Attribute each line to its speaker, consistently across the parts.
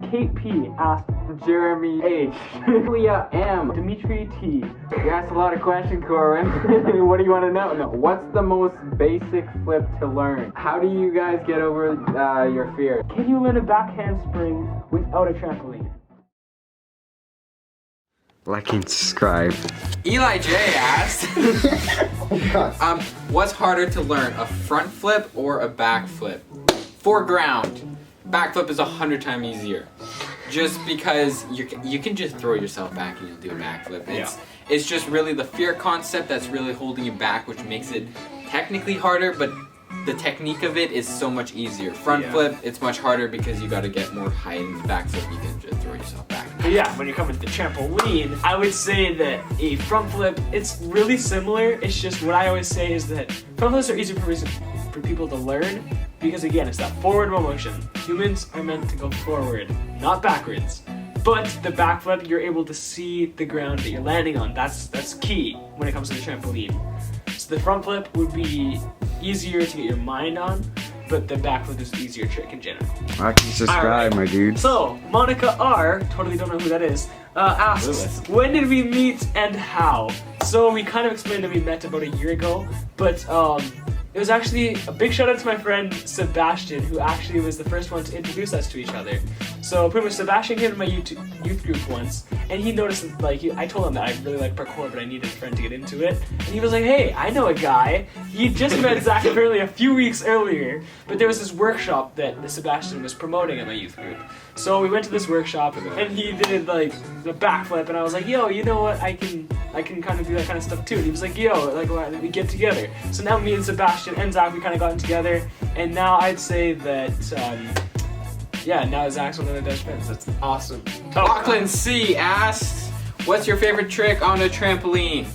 Speaker 1: Kate P asked Jeremy H. Leah M. Dimitri T. You asked a lot of questions, Corin. What do you want to know? No. What's the most basic flip to learn? How do you guys get over your fear? Can you learn a back handspring without a trampoline?
Speaker 2: Like and subscribe.
Speaker 3: Eli J asked, what's harder to learn, a front flip or a back flip? For ground, back flip is 100 times easier. Just because you can just throw yourself back and you'll do a back flip. It's just really the fear concept that's really holding you back, which makes it technically harder, but the technique of it is so much easier. Front flip, it's much harder because you got to get more height, and the back flip, you can just throw yourself back.
Speaker 1: But yeah, when you come into the trampoline, I would say that a front flip, it's really similar. It's just what I always say is that front flips are easier for people to learn because, again, it's that forward motion. Humans are meant to go forward, not backwards. But the backflip, you're able to see the ground that you're landing on. That's key when it comes to the trampoline. So the front flip would be easier to get your mind on, but the backflip is an easier trick in general.
Speaker 2: Like and subscribe, my dude.
Speaker 1: So, Monica R, totally don't know who that is, asks, when did we meet and how? So we kind of explained that we met about a year ago, but it was actually a big shout out to my friend Sebastian, who actually was the first one to introduce us to each other. So pretty much Sebastian came to my youth group once, and he noticed that, like, I told him that I really like parkour, but I needed a friend to get into it. And he was like, hey, I know a guy. He just met Zach apparently a few weeks earlier, but there was this workshop that Sebastian was promoting at my youth group. So we went to this workshop, and he did like the backflip, and I was like, yo, you know what, I can kind of do that kind of stuff too. And he was like, yo, like, why don't we get together? So now me and Sebastian and Zach, we kind of gotten together, and now I'd say that, now Zach's one of the best friends. That's awesome.
Speaker 3: Lachlan C asked, what's your favorite trick on a trampoline?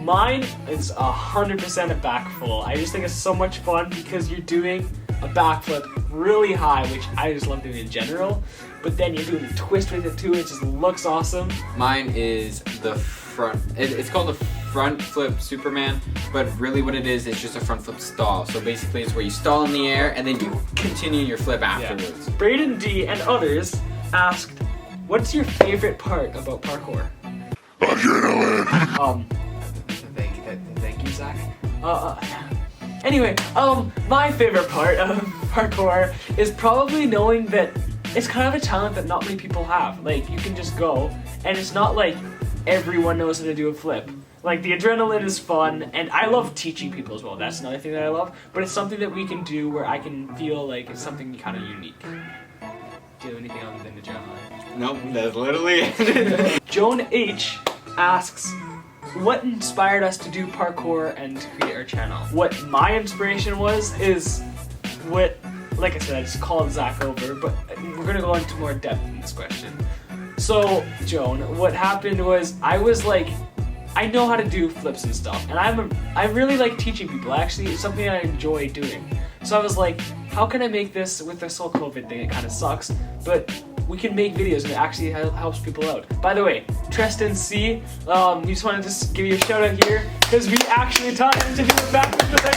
Speaker 1: Mine is 100% a back full. I just think it's so much fun because you're doing a backflip really high, which I just love doing in general, but then you're doing a twist with it too. It just looks awesome.
Speaker 3: Mine is the front, it's called a front flip Superman, but really what it is just a front flip stall. So basically it's where you stall in the air and then you continue your flip afterwards.
Speaker 1: Brayden D and others asked, what's your favorite part about parkour? Thank you, Zach. Anyway, my favorite part of parkour is probably knowing that it's kind of a talent that not many people have. Like, you can just go, and it's not like everyone knows how to do a flip. Like, the adrenaline is fun, and I love teaching people as well. That's another thing that I love, but it's something that we can do where I can feel like it's something kind of unique. Do you have anything other than the adrenaline?
Speaker 3: Nope, that's literally it.
Speaker 1: Joan H asks, what inspired us to do parkour and to create our channel? What my inspiration was is what, like I said, I just called Zach over, but we're gonna go into more depth in this question. So, Joan, what happened was I was like, I know how to do flips and stuff, and I really like teaching people. Actually, it's something I enjoy doing. So I was like, how can I make this with this whole COVID thing? It kind of sucks, but we can make videos and it actually helps people out. By the way, Treston C, we just wanted to give you a shout out here because we actually taught him to do a backflip.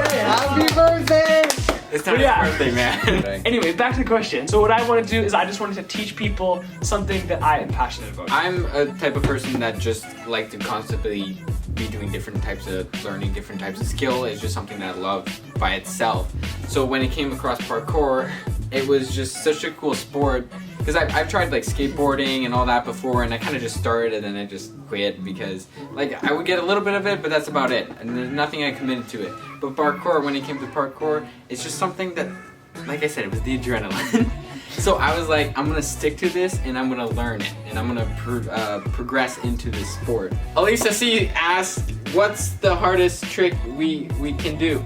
Speaker 2: Hey, happy birthday!
Speaker 3: It's not his birthday, man.
Speaker 1: Anyway, back to the question. So what I want to do is I just wanted to teach people something that I am passionate about.
Speaker 3: I'm a type of person that just like to constantly be doing different types of learning, different types of skill. It's just something that I love by itself. So when it came across parkour, it was just such a cool sport because I've tried like skateboarding and all that before, and I kind of just started and then I just quit because like I would get a little bit of it, but that's about it, and there's nothing I committed to it. But parkour, when it came to parkour, it's just something that, like I said, it was the adrenaline. So I was like, I'm gonna stick to this and I'm gonna learn it and I'm gonna progress into this sport. Alisa C asked, what's the hardest trick we can do?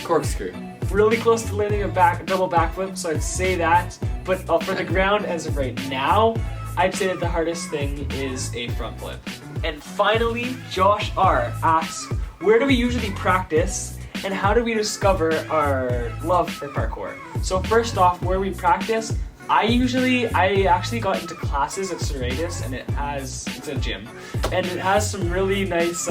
Speaker 3: Corkscrew.
Speaker 1: Really close to landing a double backflip, so I'd say that. But for the ground, as of right now, I'd say that the hardest thing is a front flip. And finally, Josh R asks, where do we usually practice and how do we discover our love for parkour? So first off, where we practice, I actually got into classes at Shoutout, and it's a gym, and it has some really nice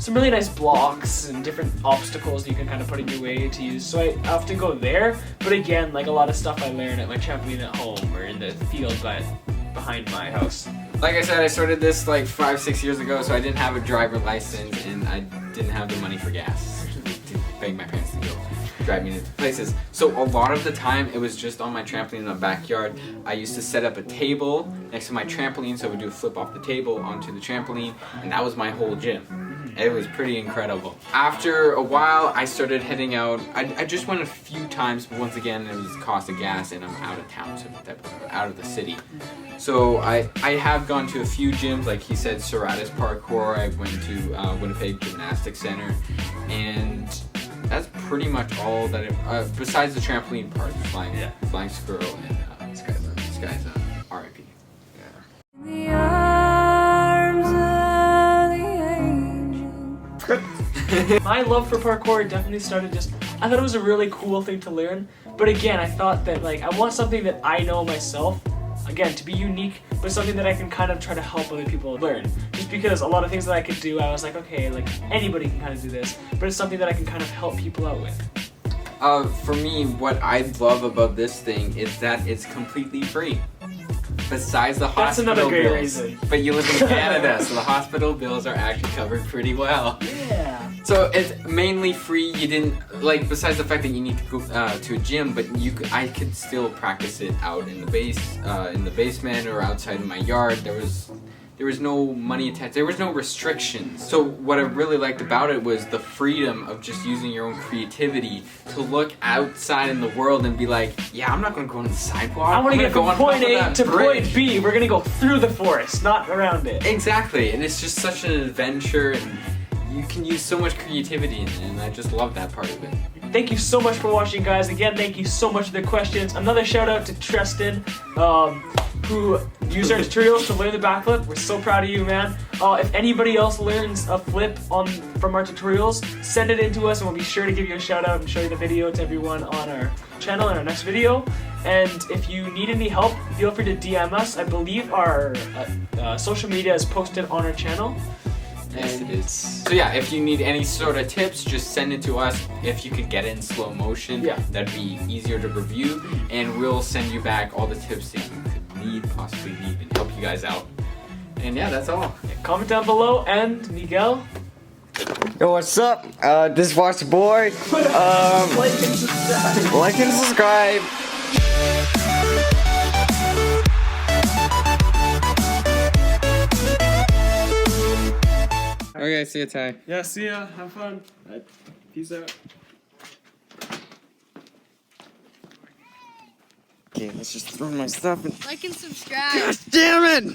Speaker 1: some really nice blocks and different obstacles you can kind of put in your way to use. So I often go there, but again, like a lot of stuff I learn at my trampoline at home or in the field behind my house.
Speaker 3: Like I said, I started this like 5-6 years ago, so I didn't have a driver license and I didn't have the money for gas to beg my parents to go drive me to places. So a lot of the time it was just on my trampoline in my backyard. I used to set up a table next to my trampoline so I would do a flip off the table onto the trampoline, and that was my whole gym. It was pretty incredible. After a while, I started heading out. I just went a few times, but once again, it was the cost of gas, and I'm out of town, so out of the city. So I have gone to a few gyms, like he said, Shoutout Parkour. I went to Winnipeg Gymnastics Center, and that's pretty much all that I've, besides the trampoline part, flying squirrel, and this guy's R.I.P.
Speaker 1: My love for parkour definitely started I thought it was a really cool thing to learn, but again, I thought that like I want something that I know myself, again, to be unique, but something that I can kind of try to help other people learn. Just because a lot of things that I could do, I was like, okay, like anybody can kind of do this, but it's something that I can kind of help people out with.
Speaker 3: For me, what I love about this thing is that it's completely free. Besides the hospital
Speaker 1: another great
Speaker 3: bills.
Speaker 1: reason.
Speaker 3: But you live in Canada, so the hospital bills are actually covered pretty well.
Speaker 1: Yeah.
Speaker 3: So it's mainly free. You didn't, like, besides the fact that you need to go to a gym, but I could still practice it out in the basement or outside in my yard. There was no money attached. There was no restrictions. So what I really liked about it was the freedom of just using your own creativity to look outside in the world and be like, yeah, I'm not gonna go on the sidewalk.
Speaker 1: I want to get from point A to
Speaker 3: bridge.
Speaker 1: point B. We're gonna go through the forest, not around it.
Speaker 3: Exactly, and it's just such an adventure, and you can use so much creativity in it, and I just love that part of it.
Speaker 1: Thank you so much for watching, guys. Again, thank you so much for the questions. Another shout out to Treston, who used our tutorials to learn the backflip. We're so proud of you, man. If anybody else learns a flip from our tutorials, send it in to us and we'll be sure to give you a shout out and show you the video to everyone on our channel in our next video. And if you need any help, feel free to DM us. I believe our social media is posted on our channel.
Speaker 3: Yes, it is. So yeah, if you need any sort of tips, just send it to us. If you could get it in slow motion, that'd be easier to review, and we'll send you back all the tips that you could possibly need, and help you guys out. And yeah, that's all.
Speaker 1: Comment down below, and Miguel.
Speaker 2: Yo, what's up? This is Watch Boy. Like and subscribe.
Speaker 3: Okay, see you, Ty.
Speaker 1: Yeah, see ya. Have fun. Peace out.
Speaker 2: Okay, let's just throw my stuff in.
Speaker 4: Like and subscribe.
Speaker 2: Damn it!